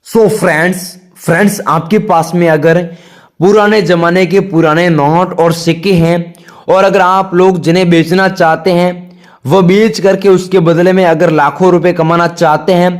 So friends आपके पास में अगर पुराने जमाने के पुराने नोट और सिक्के हैं और अगर आप लोग जिन्हें बेचना चाहते हैं वह बेच करके उसके बदले में अगर लाखों रुपए कमाना चाहते हैं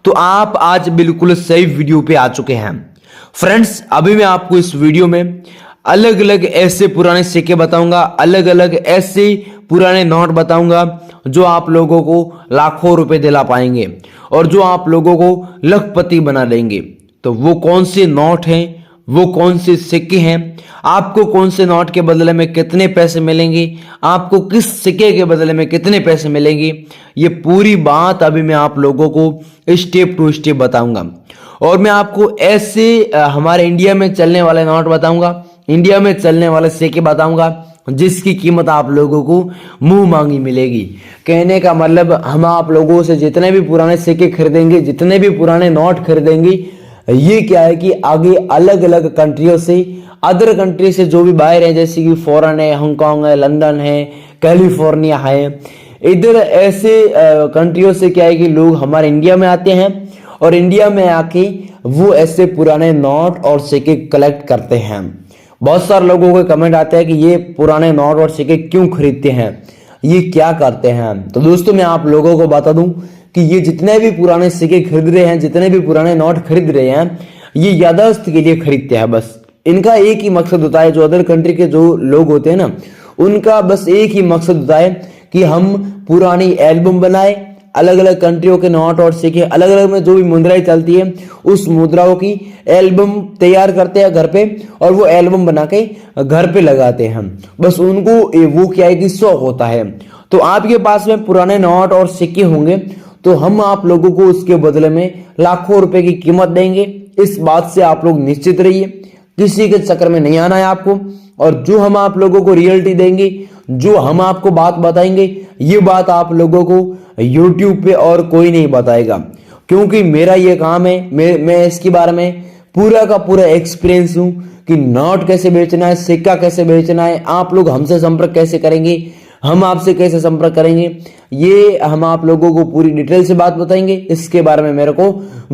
तो आप आज बिल्कुल सही वीडियो पे आ चुके हैं। फ्रेंड्स अभी मैं आपको इस वीडियो में अलग अलग ऐसे पुराने सिक्के बताऊंगा, अलग अलग ऐसे पुराने नोट बताऊंगा जो आप लोगों को लाखों रुपए दिला पाएंगे और जो आप लोगों को लखपति बना देंगे। तो वो कौन से नोट हैं, वो कौन से सिक्के हैं, आपको कौन से नोट के बदले में कितने पैसे मिलेंगे, आपको किस सिक्के के बदले में कितने पैसे मिलेंगे, ये पूरी बात अभी मैं आप लोगों को स्टेप टू स्टेप बताऊंगा। और मैं आपको ऐसे हमारे इंडिया में चलने वाले नोट बताऊंगा, इंडिया में चलने वाले सिक्के बताऊंगा जिसकी कीमत आप लोगों को मुंह मांगी मिलेगी। कहने का मतलब हम आप लोगों से जितने भी पुराने सिक्के खरीदेंगे, जितने भी पुराने नोट खरीदेंगे, ये क्या है कि आगे अलग अलग कंट्रियों से, अदर कंट्री से जो भी बाहर है, जैसे कि फॉरेन है, हांगकांग है, लंदन है, कैलिफोर्निया है, इधर ऐसे कंट्रियों से क्या है कि लोग हमारे इंडिया में आते हैं और इंडिया में आके वो ऐसे पुराने नोट और सिक्के कलेक्ट करते हैं। बहुत सारे लोगों को कमेंट आते हैं कि ये पुराने नोट और सिक्के क्यों खरीदते हैं, ये क्या करते हैं। तो दोस्तों मैं आप लोगों को बता दूं कि ये जितने भी पुराने सिक्के खरीद रहे हैं, जितने भी पुराने नोट खरीद रहे हैं, ये याददाश्त के लिए खरीदते हैं। बस इनका एक ही मकसद होता है, जो अदर कंट्री के जो लोग होते हैं ना, उनका बस एक ही मकसद होता है कि हम पुरानी एल्बम बनाए, अलग अलग कंट्रियों के नोट और सिक्के, अलग अलग में जो भी मुद्राएं चलती है उस मुद्राओं की एल्बम तैयार करते हैं घर पे और वो एल्बम बना के घर पे लगाते हैं। बस उनको वो क्या है कि शौक होता है। तो आपके पास में पुराने नोट और सिक्के होंगे तो हम आप लोगों को उसके बदले में लाखों रुपए की कीमत देंगे। इस बात से आप लोग निश्चित रहिए, किसी के चक्कर में नहीं आना है आपको। और जो हम आप लोगों को रियलिटी देंगे, जो हम आपको बात बताएंगे, ये बात आप लोगों को YouTube पे और कोई नहीं बताएगा, क्योंकि मेरा ये काम है। मैं इसके बारे में पूरा का पूरा एक्सपीरियंस हूं कि नोट कैसे बेचना है, सिक्का कैसे बेचना है, आप लोग हमसे संपर्क कैसे करेंगे, हम आपसे कैसे संपर्क करेंगे, ये हम आप लोगों को पूरी डिटेल से बात बताएंगे। इसके बारे में मेरे को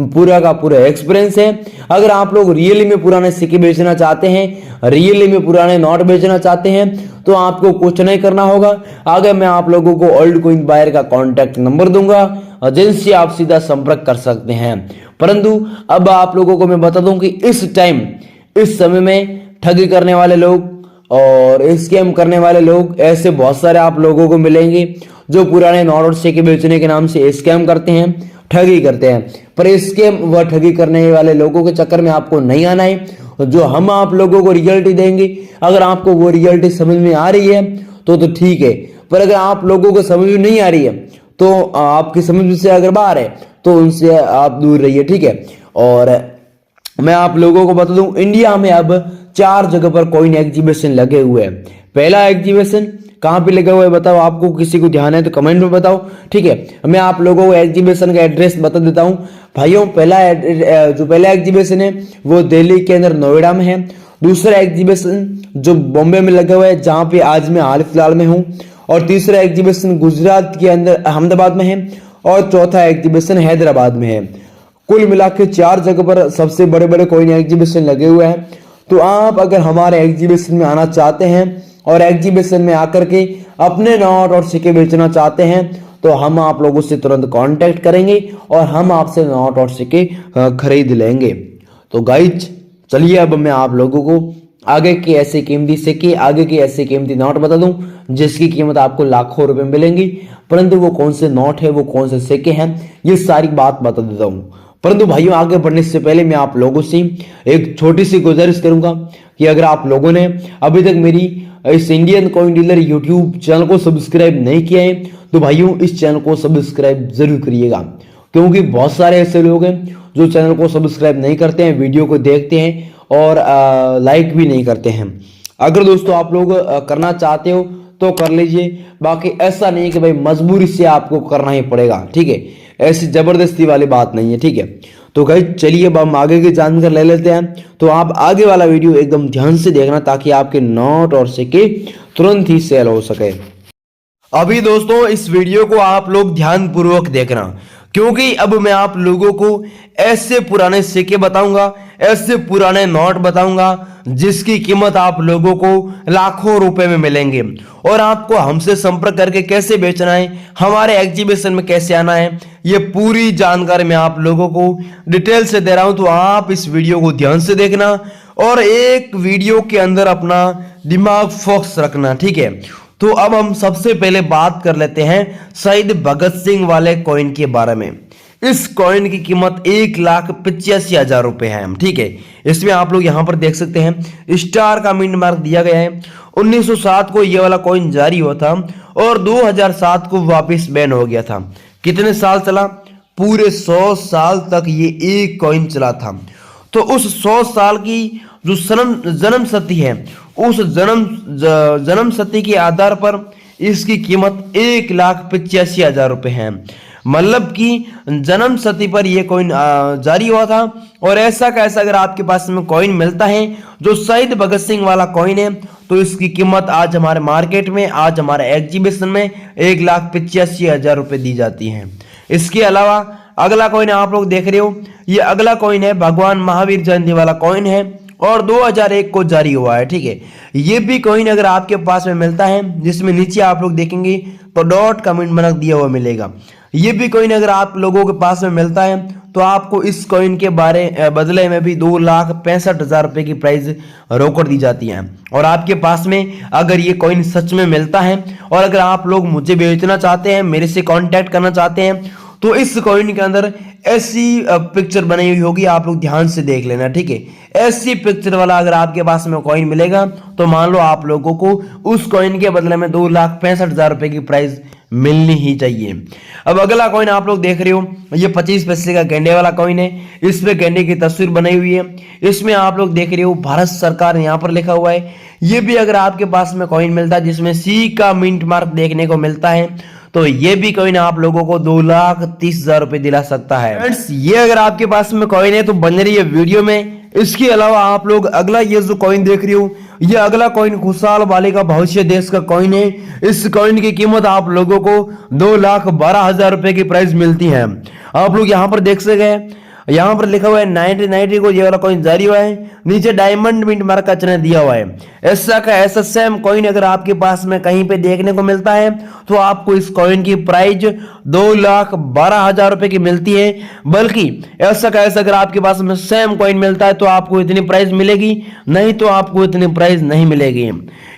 पूरा का पूरा एक्सपीरियंस है। अगर आप लोग रियली में पुराने सिक्के बेचना चाहते हैं, रियली में पुराने नोट बेचना चाहते हैं, तो आपको कुछ नहीं करना होगा। आगे मैं आप लोगों को ओल्ड कॉइन बायर का कॉन्टैक्ट नंबर दूंगा, जिनसे आप सीधा संपर्क कर सकते हैं। परंतु अब आप लोगों को मैं बता दूं कि इस समय में ठगी करने वाले लोग और स्कैम करने वाले लोग ऐसे बहुत सारे आप लोगों को मिलेंगे जो पुराने नोट और सिक्के बेचने के नाम से स्कैम करते हैं, ठगी करते हैं। पर स्कैम व ठगी करने वाले लोगों के चक्कर में आपको नहीं आना है। जो हम आप लोगों को रियलिटी देंगे, अगर आपको वो रियलिटी समझ में आ रही है तो ठीक है, पर अगर आप लोगों को समझ में नहीं आ रही है तो आपकी समझ से अगर बाहर है तो उनसे आप दूर रहिए, ठीक है। और मैं आप लोगों को बता दूं, इंडिया में अब 4 जगह पर कॉइन एग्जीबिशन लगे हुए हैं। पहला एग्जीबिशन कहां पे लगा हुआ है बताओ, आपको किसी को ध्यान है तो कमेंट में बताओ, ठीक है। मैं आप लोगों को एग्जीबिशन का एड्रेस बता देता हूं भाइयों। पहला एग्जीबिशन है वो दिल्ली के अंदर नोएडा में है। दूसरा एग्जीबिशन जो बॉम्बे में लगा हुआ है, जहां पे आज मैं हाल फिलहाल में हूं। और तीसरा एग्जीबिशन गुजरात के अंदर अहमदाबाद में है। और चौथा एग्जीबिशन हैदराबाद में है। कुल मिला के 4 जगह पर सबसे बड़े बड़े कॉइन एग्जीबिशन लगे हुए हैं। तो आप अगर हमारे एग्जीबिशन में आना चाहते हैं और एग्जीबिशन में आकर के अपने नोट और सिक्के बेचना चाहते हैं तो हम आप लोगों से तुरंत कांटेक्ट करेंगे और हम आपसे नोट और सिक्के खरीद लेंगे। तो गाइज चलिए अब मैं आप लोगों को आगे के ऐसे कीमती सिक्के, आगे के ऐसे कीमती नोट बता दूं जिसकी कीमत आपको लाखों रुपए मिलेंगी। परंतु वो कौन से नोट है, वो कौन से सिक्के हैं, ये सारी बात बता देता हूं। परंतु भाइयों आगे बढ़ने से पहले मैं आप लोगों से एक छोटी सी गुजारिश करूंगा कि अगर आप लोगों ने अभी तक मेरी इस Indian coin dealer YouTube channel को सब्सक्राइब नहीं किया है तो भाइयों इस चैनल को सब्सक्राइब जरूर करिएगा, क्योंकि बहुत सारे ऐसे लोग हैं जो चैनल को सब्सक्राइब नहीं करते हैं, वीडियो को देखते हैं और लाइक भी नहीं करते हैं। अगर दोस्तों आप लोग करना चाहते हो तो कर लीजिए, बाकी ऐसा नहीं है कि भाई मजबूरी से आपको करना ही पड़ेगा, ठीक है। ऐसी जबरदस्ती वाली बात नहीं है, ठीक है। तो गाइस चलिए अब हम आगे की जानकारी ले लेते हैं। तो आप आगे वाला वीडियो एकदम ध्यान से देखना ताकि आपके नोट और सिक्के तुरंत ही सेल हो सके। अभी दोस्तों इस वीडियो को आप लोग ध्यान पूर्वक देखना, क्योंकि अब मैं आप लोगों को ऐसे पुराने सिक्के बताऊंगा, ऐसे पुराने नोट बताऊंगा जिसकी कीमत आप लोगों को लाखों रुपए में मिलेंगे। और आपको हमसे संपर्क करके कैसे बेचना है, हमारे एग्जीबिशन में कैसे आना है, ये पूरी जानकारी मैं आप लोगों को डिटेल से दे रहा हूं। तो आप इस वीडियो को ध्यान से देखना और एक वीडियो के अंदर अपना दिमाग फोकस रखना, ठीक है। तो अब हम सबसे पहले बात कर लेते हैं शहीद भगत सिंह वाले कॉइन के बारे में। इस कॉइन की कीमत 1,85,000 रुपए है, ठीक है। इसमें आप लोग यहां पर देख सकते हैं स्टार का मिंट मार्क दिया गया है। 1907 को यह वाला कॉइन जारी हुआ था और 2007 को वापस बैन हो गया था। कितने साल चला? पूरे 100 साल तक ये एक कॉइन चला था। तो उस 100 साल की जो जन्म शती है, उस जन्म शती के आधार पर इसकी कीमत 1,85,000 रुपए है। मतलब कि जन्म शती पर यह कॉइन जारी हुआ था। और ऐसा का ऐसा अगर आपके पास में कॉइन मिलता है जो शहीद भगत सिंह वाला कॉइन है, तो इसकी कीमत आज हमारे मार्केट में, आज हमारे एग्जीबिशन में 1,85,000 रुपए दी जाती है। इसके अलावा अगला कॉइन आप लोग देख रहे हो, ये अगला कॉइन है भगवान महावीर जयंती वाला कॉइन है और 2001 को जारी हुआ है, ठीक है। ये भी कॉइन अगर आपके पास में मिलता है, जिसमें नीचे आप लोग देखेंगे तो डॉट कमेंट मार्क दिया हुआ मिलेगा। ये भी कॉइन अगर आप लोगों के पास में मिलता है तो आपको इस कॉइन के बदले में भी 2,65,000 रुपए की प्राइस रोकड़ दी जाती है। और आपके पास में अगर ये कॉइन सच में मिलता है और अगर आप लोग मुझे बेचना चाहते हैं, मेरे से कांटेक्ट करना चाहते हैं, तो इस कॉइन के अंदर ऐसी पिक्चर बनी हुई होगी, आप लोग ध्यान से देख लेना, ठीक है। ऐसी पिक्चर वाला अगर आपके पास में कॉइन मिलेगा तो मान लो आप लोगों को उस कॉइन के बदले में 2,65,000 रुपए की प्राइस मिलनी ही चाहिए। अब अगला कॉइन आप लोग देख रहे हो, ये 25 पैसे का गेंडे वाला कॉइन है। इसमें गेंडे की तस्वीर बनाई हुई है। इसमें आप लोग देख रहे हो भारत सरकार यहाँ पर लिखा हुआ है। ये भी अगर आपके पास में कॉइन मिलता है जिसमें सी का मिंट मार्क देखने को मिलता है, तो ये भी कॉइन आप लोगों को 2,30,000 रुपए दिला सकता है। फ्रेंड्स, ये अगर आपके पास में कॉइन है तो बन रही है वीडियो में। इसके अलावा आप लोग अगला ये जो कॉइन देख रहे हो, ये अगला कॉइन खुशहाल वाले का भविष्य देश का कॉइन है। इस कॉइन की कीमत आप लोगों को 2,12,000 रुपए की प्राइस मिलती है। आप लोग यहाँ पर देख सकते हैं, यहाँ पर लिखा हुआ है 1990 को ये वाला कॉइन जारी हुआ है। नीचे डायमंड मिंट मार्क का चिन्ह दिया हुआ है। ऐसा का ऐसा सेम कॉइन अगर आपके पास में कहीं पे देखने को मिलता है तो आपको इस कॉइन की प्राइस 2,12,000 रुपए की मिलती है। बल्कि ऐसा का ऐसा अगर आपके पास में सेम कॉइन मिलता है तो आपको इतनी प्राइस मिलेगी, नहीं तो आपको इतनी प्राइस नहीं मिलेगी।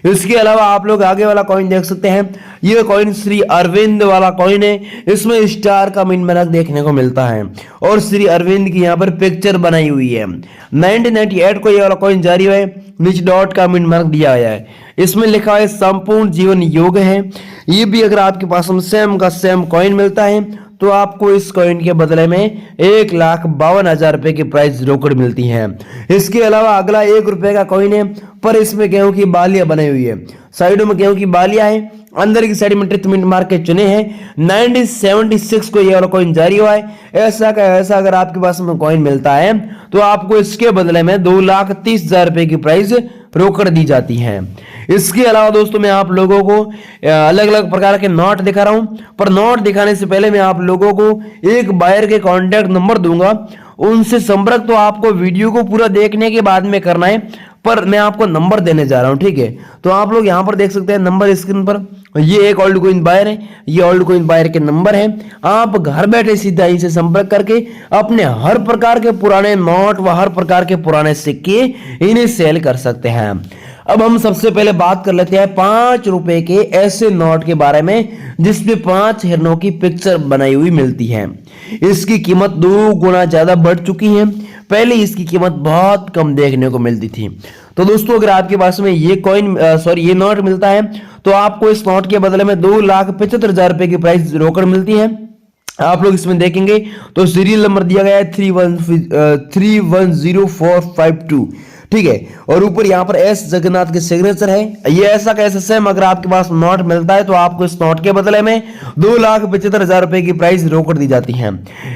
इसके अलावा आप लोग आगे वाला कॉइन देख सकते हैं, ये कॉइन श्री अरविंद वाला कॉइन है। इसमें स्टार का मिंट मार्क देखने को मिलता है और श्री अरविंद की यहाँ पर पिक्चर बनाई हुई है। 1998 को ये वाला कॉइन जारी हुआ है। नीचे डॉट का मिंट मार्क दिया गया है। इसमें लिखा है संपूर्ण जीवन योग है। ये भी अगर आपके पास में सेम का सेम कॉइन मिलता है तो आपको इस कॉइन के बदले में 1,52,000 रुपए की प्राइस रोकड़ मिलती है। इसके अलावा अगला 1 रुपए का कॉइन है, पर इसमें गेहूं की बालियां बनी हुई है। साइडों में गेहूं की बालियां है, अंदर की साइड में ट्रीटमेंट मार्क के चुने हैं। 1976 को ये वाला कॉइन जारी हुआ है। ऐसा का ऐसा अगर आपके पास में कॉइन मिलता है तो आपको इसके बदले में 2,30,000 रुपए की प्राइस रोकड़ दी जाती है। इसके अलावा दोस्तों मैं आप लोगों को अलग अलग प्रकार के नोट दिखा रहा हूं, पर नोट दिखाने से पहले मैं आप लोगों को एक बायर के कांटेक्ट नंबर दूंगा। उनसे संपर्क तो आपको वीडियो को पूरा देखने के बाद में करना है, पर मैं आपको नंबर देने जा रहा हूं, ठीक है। तो आप लोग यहां पर देख सकते हैं नंबर स्क्रीन पर। ये एक ओल्ड कॉइन बायर है, ये ओल्ड कॉइन बायर के नंबर है। आप घर बैठे सीधा इनसे संपर्क करके अपने हर प्रकार के पुराने नोट व हर प्रकार के पुराने सिक्के इन्हें सेल कर सकते हैं। अब हम सबसे पहले बात कर लेते हैं 5 रुपए के ऐसे नोट के बारे में जिसमें 5 हिरणों की पिक्चर बनाई हुई मिलती है। इसकी कीमत 2 गुना ज्यादा बढ़ चुकी है। पहले इसकी कीमत बहुत कम देखने को मिलती थी। तो दोस्तों अगर आपके पास में ये नोट मिलता है तो आपको इस नोट के बदले में 2,75,000 रुपए की प्राइस रोकड़ मिलती है। आप लोग इसमें देखेंगे तो सीरियल नंबर दिया गया है 310452, ठीक है। और ऊपर यहाँ पर एस जगन्नाथ के सिग्नेचर है। ये ऐसा कैसे सेम अगर आपके पास नोट मिलता है तो आपको इस नोट के बदले में 2,75,000 रुपए की प्राइस रोकड़ दी जाती है।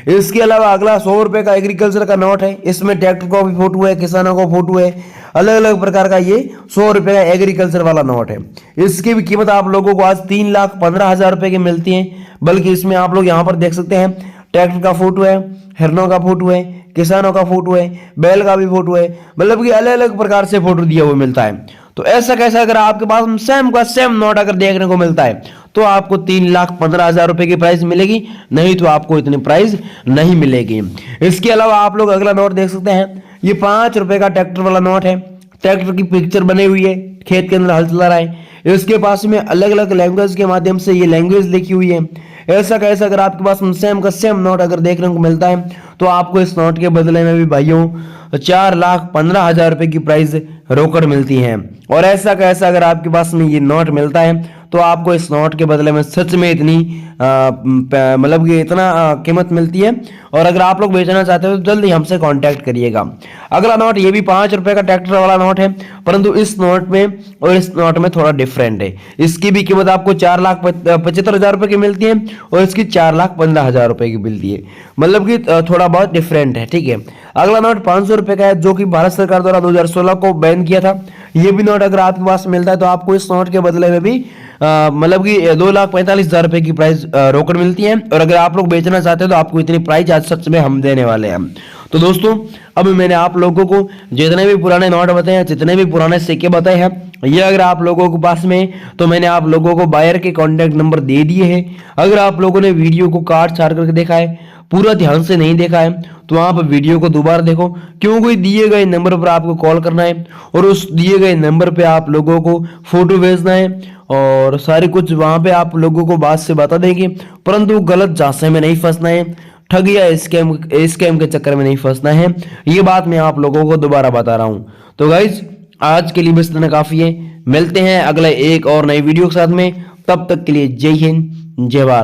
इसके अलावा अगला 100 रुपए का एग्रीकल्चर का नोट है। इसमें ट्रैक्टर का भी फोटो है, किसानों का फोटो है, अलग अलग प्रकार का ये 100 रुपए का एग्रीकल्चर वाला नोट है। इसकी भी कीमत आप लोगों को आज 3,15,000 रुपए की मिलती है। बल्कि इसमें आप लोग यहाँ पर देख सकते हैं ट्रैक्टर का फोटो है, हिरनों का फोटो है, किसानों का फोटो है, बैल का भी फोटो है, मतलब कि अलग अलग प्रकार से फोटो दिया हुआ मिलता है। तो ऐसा कैसा अगर आपके पास सेम का सेम नोट अगर देखने को मिलता है तो आपको 3,15,000 रुपए की प्राइस मिलेगी, नहीं तो आपको इतनी प्राइस नहीं मिलेगी। इसके अलावा आप लोग अगला नोट देख सकते हैं, ये 5 रुपए का ट्रैक्टर वाला नोट है। ट्रैक्टर की पिक्चर बनी हुई है, खेत के अंदर हल चला रहा है, इसके पास में अलग अलग लैंग्वेज के माध्यम से ये लैंग्वेज लिखी हुई है। ऐसा कैसा अगर आपके पास सेम का सेम नोट अगर देखने को मिलता है तो आपको इस नोट के बदले में भी भाइयों 4,15,000 रुपए की प्राइस रोकड़ मिलती है। और ऐसा कैसा अगर आपके पास में ये नोट मिलता है तो आपको इस नोट के बदले में सच में इतनी मतलब कि इतना कीमत मिलती है। और अगर आप लोग बेचना चाहते हो तो जल्दी हमसे कांटेक्ट करिएगा। अगला नोट ये भी 5 रुपए का ट्रैक्टर वाला नोट है, परंतु इस नोट में और इस नोट में थोड़ा डिफरेंट है। इसकी भी कीमत आपको 4,75,000 रुपए की मिलती है और इसकी 4,15,000 रुपए की मिलती है, मतलब कि थोड़ा बहुत डिफरेंट है, ठीक है। अगला नोट 500 रुपए का है, जो कि भारत सरकार द्वारा 2016 को बैन किया था। ये भी नोट अगर आपके पास मिलता है तो आपको इस नोट के बदले में भी मतलब कि 2,45,000 रुपए की प्राइस रोकड़ मिलती है। और अगर आप लोग बेचना चाहते हैं तो आपको इतनी प्राइस आज सच में हम देने वाले हैं। तो दोस्तों अब मैंने आप लोगों को जितने भी पुराने नोट बताए हैं, जितने भी पुराने सिक्के बताए हैं, ये अगर आप लोगों के पास में तो मैंने आप लोगों को बायर के कॉन्टेक्ट नंबर दे दिए हैं। अगर आप लोगों ने वीडियो को काट छाट करके देखा है, पूरा ध्यान से नहीं देखा है, तो आप वीडियो को दोबारा देखो, क्योंकि दिए गए नंबर पर आपको कॉल करना है और उस दिए गए नंबर पे आप लोगों को फोटो भेजना है और सारी कुछ वहां पे आप लोगों को बात से बता देंगे, परंतु गलत झांसे में नहीं फंसना है, ठग या स्कैम के चक्कर में नहीं फंसना है। ये बात मैं आप लोगों को दोबारा बता रहा हूं। तो गाइज आज के लिए बस इतना काफी है, मिलते हैं अगले एक और नई वीडियो के साथ में, तब तक के लिए जय हिंद जय भारत।